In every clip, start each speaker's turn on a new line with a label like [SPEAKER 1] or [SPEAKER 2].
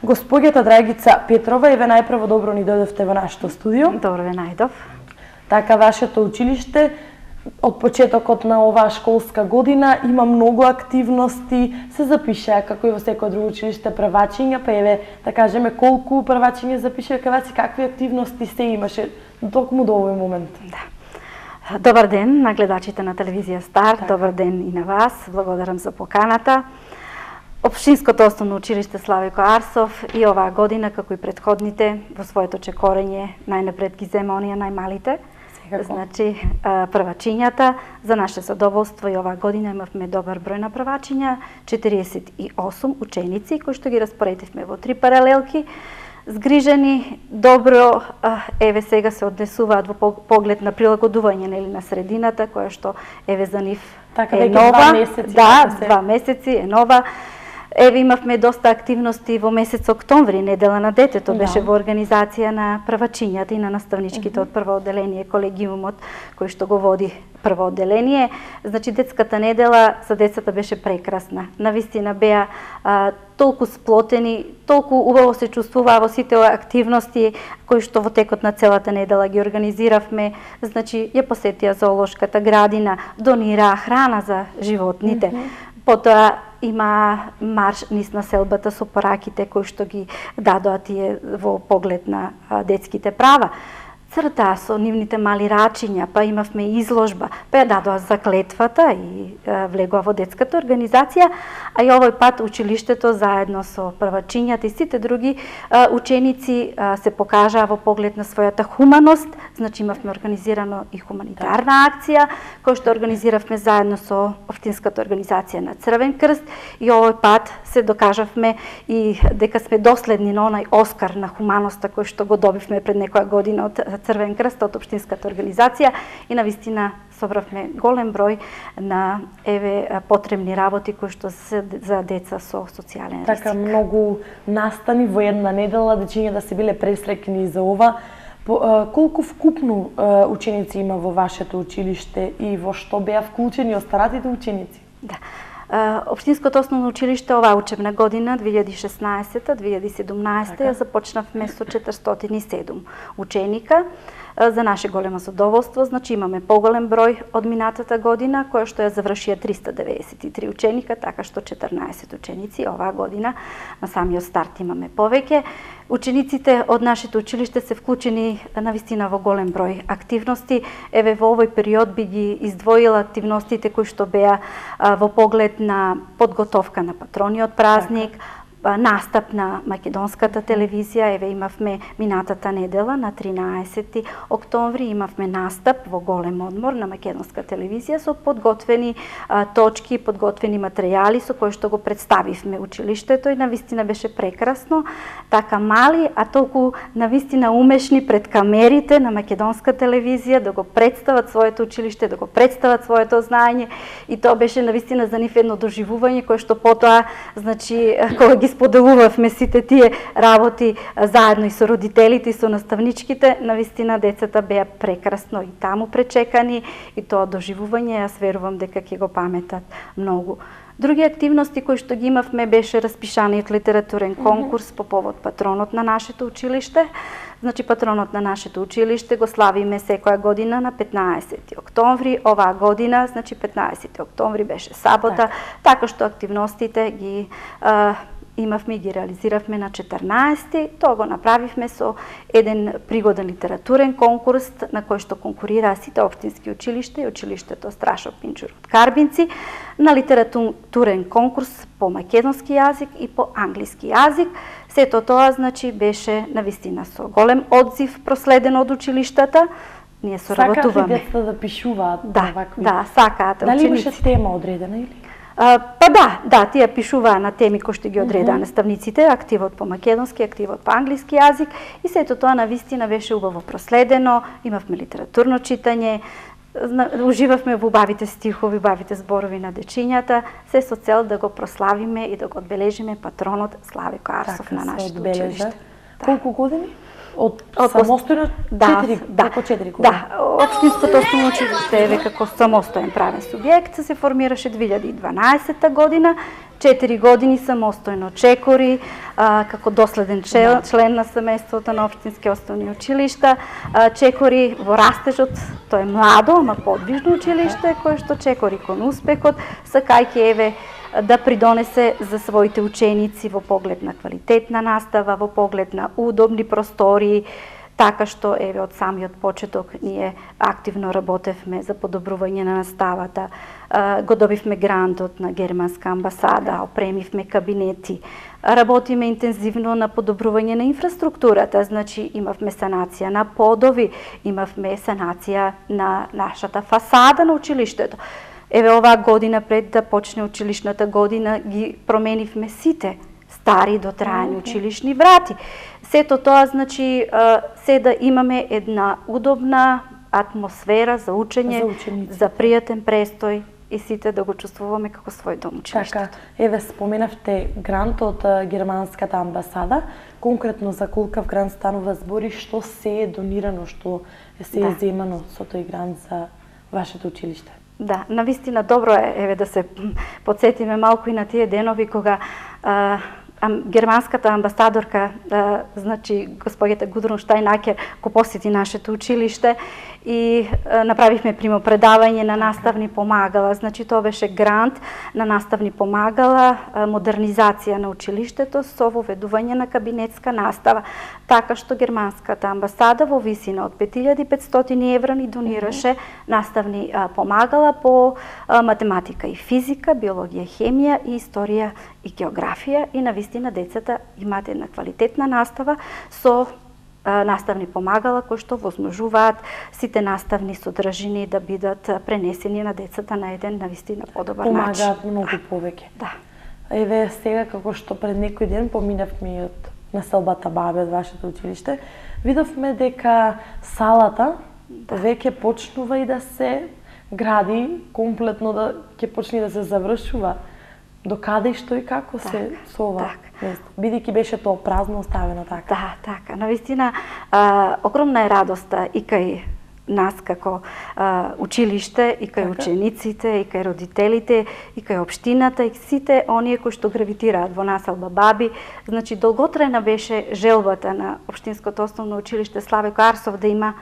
[SPEAKER 1] Господјата Драгица Петрова, еве најпрво добро ни дојдовте во нашето студио.
[SPEAKER 2] Добро ве најдов.
[SPEAKER 1] Така, вашето училиште од почетокот на оваа школска година има многу активности, се запишаа како и во секој друго училиште првачиња, па еве да кажеме колку првачиња запишаа кај вас и какви активности се имаше токму до овој момент.
[SPEAKER 2] Да. Добар ден на гледачите на телевизија Старт, добар ден и на вас, благодарам за поканата. Општинското основно училиште Славико Арсов и оваа година, како и претходните, во своето чекорење најнапред ги зема оние најмалите. Значи, првачињата, за наше задоволство и оваа година имавме добар број на првачиња, 48 ученици, кои што ги распоредивме во 3 паралелки, згрижени, добро, еве сега се однесуваат во поглед на прилагодување на средината, која што еве за нив е нова.
[SPEAKER 1] 2 месеци.
[SPEAKER 2] Да, 2 месеци е нова. Еве имавме доста активности во месец октомври, недела на детето, беше во организација на првачињата и на наставничките од прво одделение, колегиумот кој што го води прво одделение. Значи, детската недела за децата беше прекрасна. Навистина беа толку сплотени, толку убаво се чувствуваа во сите активности кои што во текот на целата недела ги организиравме. Значи, ја посетија зоолошката градина, донираа храна за животните. Потоа има марш низ населбата со пораките кои што ги дадоа тие во поглед на детските права. Цртаа со нивните мали рачиња, па имавме изложба, па ја дадоа заклетвата и влегоа во детската организација, а и овој пат училиштето заедно со првачињата и сите други ученици се покажаа во поглед на својата хуманост. Значи имавме организирано и хуманитарна акција, која што организиравме заедно со општинската организација на Црвен крст, и овој пат се докажавме и дека сме доследни на онај Оскар на хуманоста кој што го добивме пред некоја година од Црвен крст, од општинската организација, и навистина собравме голем број на потребни работи кои што се за деца со социјален риск.
[SPEAKER 1] Така, многу настани во една недела, дечиња да се биле пресреќни за ова. Колку вкупно ученици има во вашето училиште и во што беа вклучени останатите ученици?
[SPEAKER 2] Да. Општинското основно училиште оваа учебна година 2016-2017 ја започнавме со 407 ученика. За наше големо задоволство, значи имаме поголем број од минатата година, која што ја завршија 393 ученика, така што 14 ученици оваа година на самиот старт имаме повеќе. Учениците од нашето училиште се вклучени навистина во голем број активности. Еве во овој период би ги издвоила активностите кои што беа во поглед на подготовка на патрониот празник, настап на македонската телевизија. Еве имавме минатата недела на 13 октомври имавме настап во голем одмор на македонска телевизија со подготвени точки, подготвени материјали со кои што го представивме училиштето, и навистина беше прекрасно. Така мали, а толку навистина умешни пред камерите на македонска телевизија да го представат своето училиште, да го представат своето знаење, и тоа беше навистина за нив едно доживување кое што потоа, значи, кога ги споделувавме сите тие работи заедно и со родителите и со наставничките, навистина децата беа прекрасно и таму пречекани, и тоа доживување јас верувам дека ќе го паметат многу. Други активности кои што ги имавме беше распишаниот литературен конкурс по повод патронот на нашето училиште. Значи, патронот на нашето училиште го славиме секоја година на 15 октомври. Оваа година, значи 15 октомври беше сабота, така што активностите ги имавме и ги реализиравме на 14. Тоа го направивме со еден пригоден литературен конкурс на кој што конкурираа сите општински училишта и училиштето Страшо Пинчур од Карбинци на литературен конкурс по македонски јазик и по англиски јазик. Сето тоа, значи, беше навистина со голем одзив проследено од училиштата. Ние соработуваме.
[SPEAKER 1] Сакаат ли децата да пишуваат?
[SPEAKER 2] Да, сакаат.
[SPEAKER 1] Дали имаше тема одредена или?
[SPEAKER 2] Па да, тие пишуваа на теми кои што ги одредаа наставниците, активот по македонски, активот по англиски јазик, и сето тоа навистина беше убаво проследено, имавме литературно читање, уживавме во убавите стихови, убавите зборови на дечињата, се со цел да го прославиме и да го одбележиме патронот Славико Арсов на нашето училиште.
[SPEAKER 1] Колку години? од самостојно 4 години.
[SPEAKER 2] Да, Општинското основно училиште еве како самостоен правен субјект се формираше 2012 година. 4 години самостојно чекори, како доследен член на семејството на општински основни училишта, чекори во растежот, тоа е младо, ама подвижно училиште, кое што чекори кон успехот, сакајќи еве да придонесе за своите ученици во поглед на квалитетна настава, во поглед на удобни простории, така што еве од самиот почеток ние активно работевме за подобрување на наставата, го добивме грантот на германска амбасада, опремивме кабинети, работиме интензивно на подобрување на инфраструктурата, значи имавме санација на подови, имавме санација на нашата фасада на училиштето. Еве оваа година пред да почне училишната година ги променивме сите стари дотрајани училишни врати. Сето тоа значи се да имаме една удобна атмосфера за учење, за пријатен престој и сите да го чувствуваме како свој дом училиштето.
[SPEAKER 1] Така, еве споменавте грант од германската амбасада, конкретно за колкав грант станува збори, што се е донирано, што се е земано со тој грант за вашето училиште?
[SPEAKER 2] Да, навистина добро е еве да се подсетиме малку и на тие денови кога германската амбасадорка, значи господјата Гудрун Штајнакер, го посети нашето училиште и направивме примопредавање на наставни помагала. Значи тоа беше грант на наставни помагала, модернизација на училиштето со воведување на кабинетска настава. Така што германската амбасада во висина од 5500 евра ни донираше наставни помагала по математика и физика, биологија, хемија и историја и географија и навистина децата имаат една квалитетна настава со наставни помагала кои што возможуваат сите наставни содржини да бидат пренесени на децата на еден навистина подобар начин.
[SPEAKER 1] Помагаат многу повеќе.
[SPEAKER 2] Да.
[SPEAKER 1] Еве сега како што пред некој ден поминавме и од населбата Бабе од вашето училиште, видовме дека салата веќе почнува и да се гради, комплетно да ќе почне да се завршува. До каде, што и како се со ова? Бидејќи беше тоа празно оставено така.
[SPEAKER 2] Да, така. Навистина, огромна е радоста и кај нас како училиште, и кај учениците, и кај родителите, и кај општината, и сите оние кои што гравитираат во населба Баби. Значи, долготрајна беше желбата на Општинското основно училиште Славе Арсов да има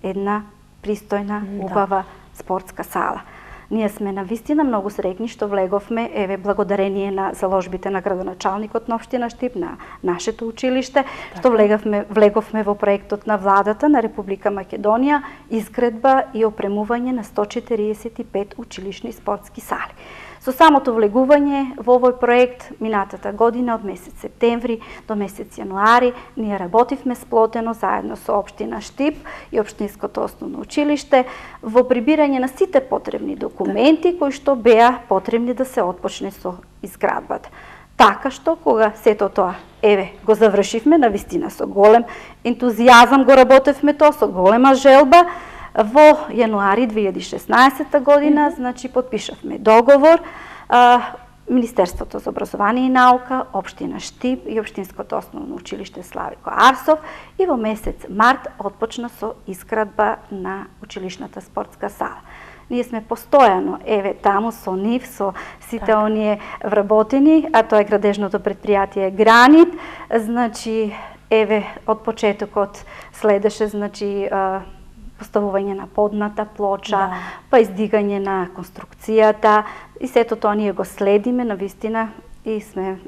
[SPEAKER 2] една пристојна, убава спортска сала. Ние сме навистина многу среќни што влеговме, еве благодарение на заложбите на градоначалникот на општина Штип, на нашето училиште, што влеговме во проектот на владата на Република Македонија, изградба и опремување на 145 училишни спортски сали. Со самото влегување во овој проект минатата година од месец септември до месец јануари ние работивме сплотено заедно со општина Штип и Општинското основно училиште во прибирање на сите потребни документи кои што беа потребни да се отпочне со изградбата. Така што кога сето тоа еве го завршивме навистина со голем ентузијазам го работевме тоа со голема желба. Во јануари 2016 година, значи, подпишавме договор, Министерството за образование и наука, Општина Штип и Општинското основно училиште Славико Арсов и во месец март отпочна со изградба на училишната спортска сала. Ние сме постојано, еве, таму со нив, со сите оние вработени, а тоа е градежното предпријатие Гранит, значи, еве, од почетокот следеше, значи, поставување на подната плоча, па издигање на конструкцијата и сето тоа ние го следиме навистина и сме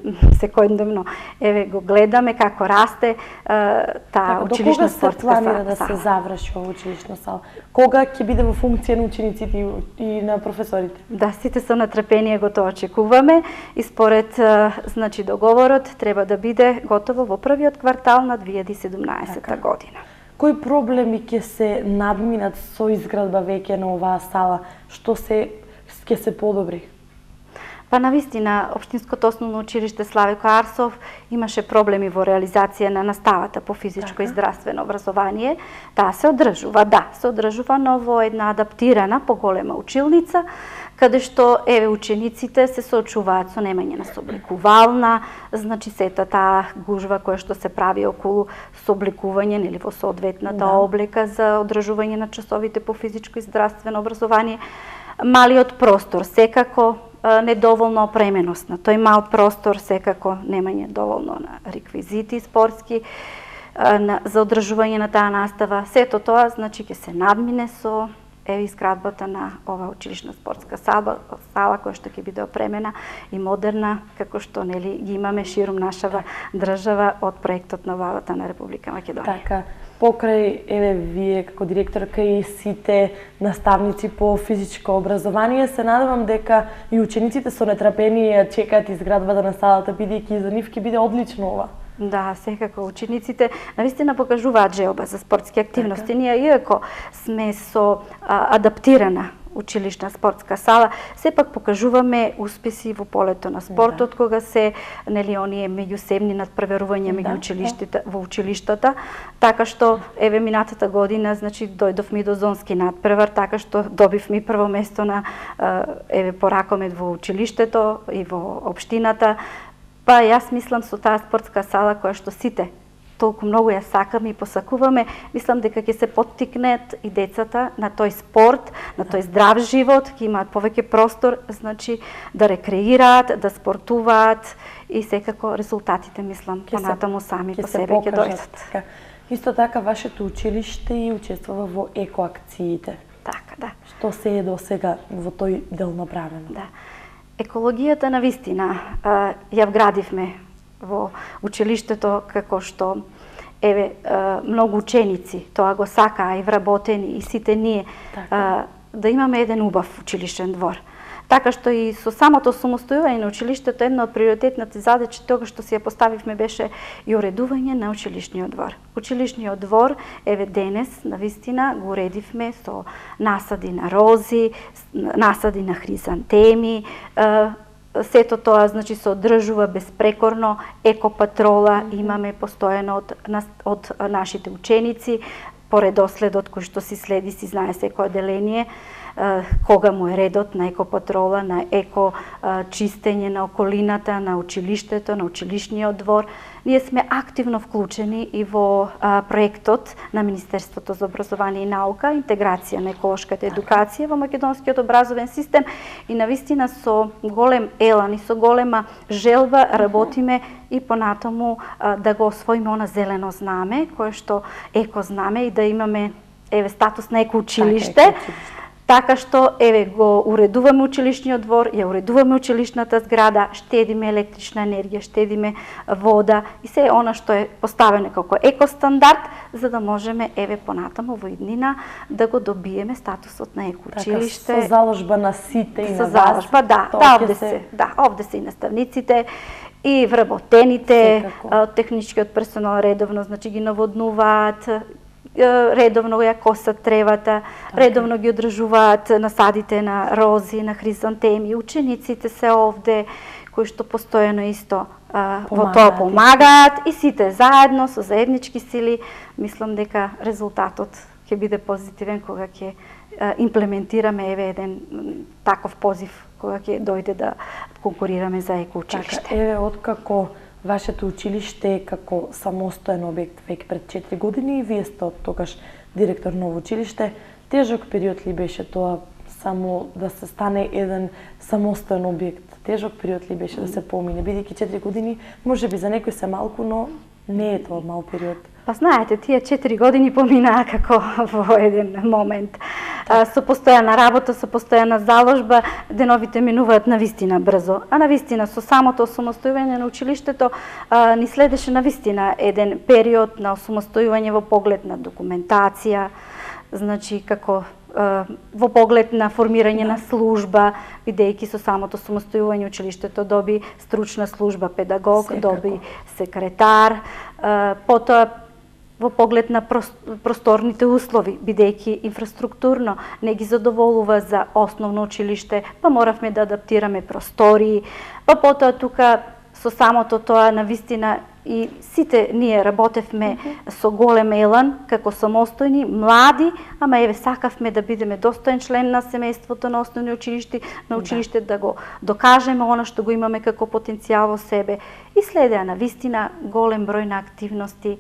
[SPEAKER 2] секојдневно еве го гледаме како расте таа училишна спортска сала.
[SPEAKER 1] До кога се планира да се заврши ова училишна сала? Кога ќе биде во функција на учениците и на професорите?
[SPEAKER 2] Да, сите со натрпение го тоа очекуваме и според значи договорот треба да биде готово во првиот квартал на 2017 година.
[SPEAKER 1] Кои проблеми ќе се надминат со изградба веќе на оваа сала? Што ќе се подобри?
[SPEAKER 2] Па навистина, Општинското основно училиште Славико Арсов имаше проблеми во реализација на наставата по физичко и здравствено образование. Таа се одржува, но во една адаптирана, поголема училница, каде што еве учениците се соочуваат со немање на собликувална, значи сета таа гужва која што се прави околу собликување нели во соодветната облека за одржување на часовите по физичко и здравствено образование. Малиот простор, секако недоволна опременост на тој мал простор, секако немање доволно на реквизити спортски за одржување на таа настава. Сето тоа значи ќе се надмине со изградбата на ова училишна спортска сала која што ќе биде опремена и модерна, како што нели ги имаме ширум нашава држава од проектот на владата на Република Македонија.
[SPEAKER 1] Така, покрај еве вие како директорка и сите наставници по физичко образование, се надевам дека и учениците со нетрпение чекаат изградбата на салата, бидејќи за нив ќе биде одлично ова.
[SPEAKER 2] Да, секако учениците навистина покажуваат желба за спортски активности. Ние иако сме со адаптирана училишна спортска сала, сепак покажуваме успеси во полето на спортот, кога се нели оние меѓусебни надпреверувања меѓу училиштата во училиштата, така што еве минатата година значи дојдовме до зонски надпревар, така што добивме прво место на еве по ракомет во училиштето и во општината. Па јас мислам со таа спортска сала која што сите толку многу ја сакаме и посакуваме, мислам дека ќе се поттикнат и децата на тој спорт, на тој здрав живот, ќе имаат повеќе простор, значи да рекреираат, да спортуваат и секако резултатите мислам понатаму сами по себе ќе дојдат.
[SPEAKER 1] Исто така вашето училиште и учествува во екоакциите.
[SPEAKER 2] Така, да.
[SPEAKER 1] Што се е досега во тој дел направено?
[SPEAKER 2] Да. Екологијата навистина ја вградивме во училиштето, како што еве многу ученици тоа го сакаа и вработени и сите ние да имаме еден убав училишен двор. Така што и со самото самостојување на училиштето една од приоритетните задачи тоа што си ја поставивме беше и уредување на училишниот двор. Училишниот двор еве денес навистина го уредивме со насади на рози, насади на хризантеми, сето тоа значи се одржува безпрекорно, екопатрола имаме постојано од нашите ученици, по редоследот кој што си следи, си знае секој одделение, кога му е редот на екопатрола, на еко чистење на околината, на училиштето, на училишниот двор. Ние сме активно вклучени и во проектот на Министерството за образование и наука, интеграција на еколошката едукација во македонскиот образовен систем и навистина со голем елан и со голема желба работиме и понатаму да го освоиме она зелено знаме, кое што еко знаме и да имаме еве статус на екоучилиште. Така што еве го уредуваме училишниот двор, ја уредуваме училишната зграда, штедиме електрична енергија, штедиме вода и се она што е поставено како екостандард, за да можеме еве понатаму во иднина да го добиеме статусот на екоучилиште.
[SPEAKER 1] Така, со заложба на сите и на вас.
[SPEAKER 2] Со заложба, овде се и наставниците и вработените, техничкиот персонал редовно значи ги наводнуваат, редовно ја косат тревата, редовно ги одржуваат насадите на рози, на хризантеми. Учениците се овде, кои што постојано исто во тоа помагаат и сите заедно со заеднички сили, мислам дека резултатот ќе биде позитивен кога ќе имплементираме еве еден таков позив кога ќе дојде да конкурираме за екоучилиште.
[SPEAKER 1] Така, еве откако вашето училиште е како самостоен објект веќе пред 4 години и вие сте тогаш директор на училиште. Тежок период ли беше тоа само да се стане еден самостоен објект? Тежок период ли беше да се помине? Бидејќи 4 години можеби за некој се малку, но не е тоа мал период.
[SPEAKER 2] Па знаете, тие 4 години поминаа како во еден момент. Со постојана работа, со постојана заложба, деновите минуваат навистина брзо. А навистина со самото осамостојување на училиштето ни следеше навистина еден период на осамостојување во поглед на документација, значи како во поглед на формирање на служба, бидејќи со самото самостојување училиштето доби стручна служба педагог, доби секретар, потоа во поглед на просторните услови, бидејќи инфраструктурно не ги задоволува за основно училиште, па моравме да адаптираме простории, па потоа тука со самото тоа навистина и сите ние работевме со голем елан, како самостојни, млади, ама еве сакавме да бидеме достоен член на семејството на основни училишти, на училиште да го докажеме она што го имаме како потенцијал во себе. И следеа на вистина голем број на активности,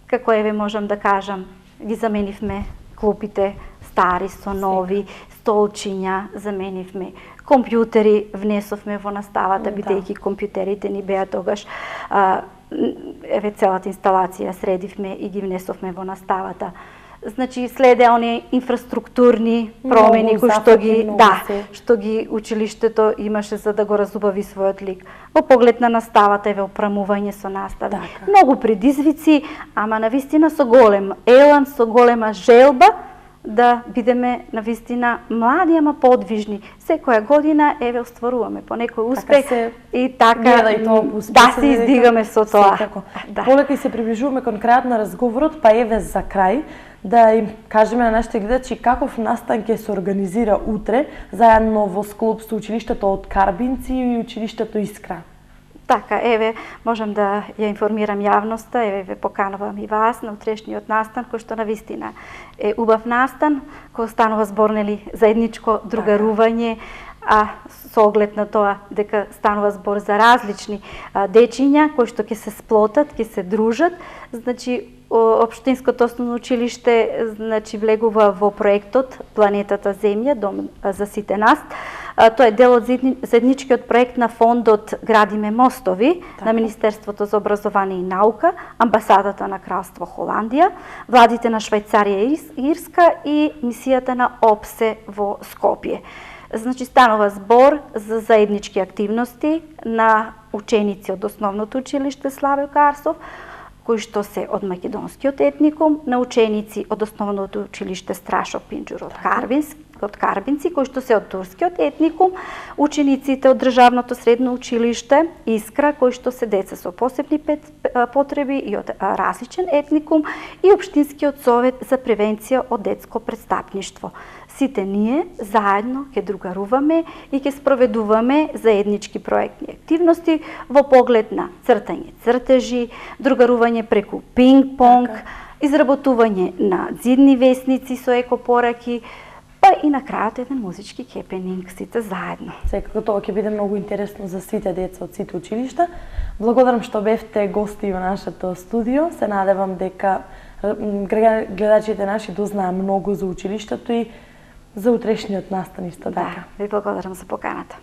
[SPEAKER 2] како еве можам да кажам, ги заменивме клупите стари со нови, столчиња заменивме, компјутери внесовме во наставата, бидејќи компјутерите ни беа тогаш еве целата инсталација средивме и ги внесовме во наставата. Значи следеа оние инфраструктурни промени кои што ги училиштето имаше за да го разубави својот лик. Во поглед на наставата, еве опрамување со настави. Многу предизвици, ама навистина со голем елан, со голема желба да бидеме навистина млади, ама подвижни. Секоја година еве остваруваме по некој успех и така да се издигаме со тоа.
[SPEAKER 1] Полека и се приближуваме кон крајот на разговорот, па еве за крај да им кажеме на нашите гледачи каков настан ќе се организира утре заедно во склоп со училиштето од Карбинци и училиштето Искра.
[SPEAKER 2] Така, еве, можам да ја информирам јавноста, еве ве поканувам и вас на утрешниот настан, кој што навистина е убав настан, кој станува збор, нели, заедничко другарување, а со оглед на тоа дека станува збор за различни дечиња кои што ќе се сплотат, ќе се дружат. Значи, Општинското основно училиште влегува во проектот Планетата Земја, дом за сите нас. Тоа е дел од заедничкиот проект на фондот Градиме мостови на Министерството за образование и наука, амбасадата на Кралство Холандија, владите на Швајцарија и Ирска и мисијата на ОПСЕ во Скопје. Значи станува збор за заеднички активности на ученици од основното училиште Славе Карсов, кои што се од македонскиот етникум, на ученици од основното училиште Страшо Пинџур од Карбинци, кои што се од турскиот етникум, учениците од државното средно училиште Искра, кои што се деца со посебни потреби и од различен етникум, и Општинскиот совет за превенција од детско престапништво. Сите ние заедно ќе другаруваме и ќе спроведуваме заеднички проектни активности во поглед на цртање цртежи, другарување преку пинг-понг, изработување на дзидни весници со екопораки, па и на крајот еден музички хепенинг сите заедно.
[SPEAKER 1] Секако тоа ќе биде многу интересно за сите деца од сите училишта. Благодарам што бевте гости во нашето студио. Се надевам дека гледачите наши дознаат многу за училиштето и за утрешниот настан исто така.
[SPEAKER 2] Ви благодарам за поканата.